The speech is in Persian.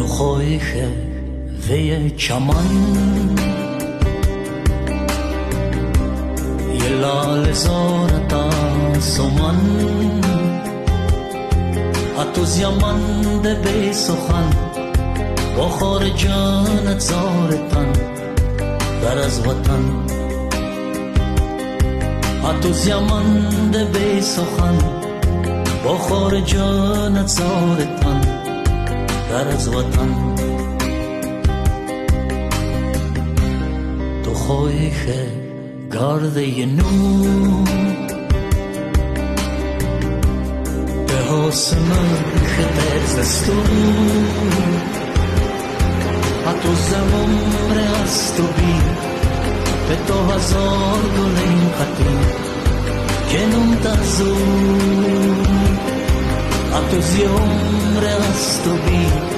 خواهیخ وی چمن یه لال زارتا سمن اتوز یمنده بی سخن با خار جانت زارتن در از وطن اتوز یمنده بی سخن با خار جانت زارتن در از وطن تو خواهیخ گرده نو به حسمرخ ترزستو حتی زممر است و بی به تو هزار گلین خطی کنم تزور حتی زیمر است و بی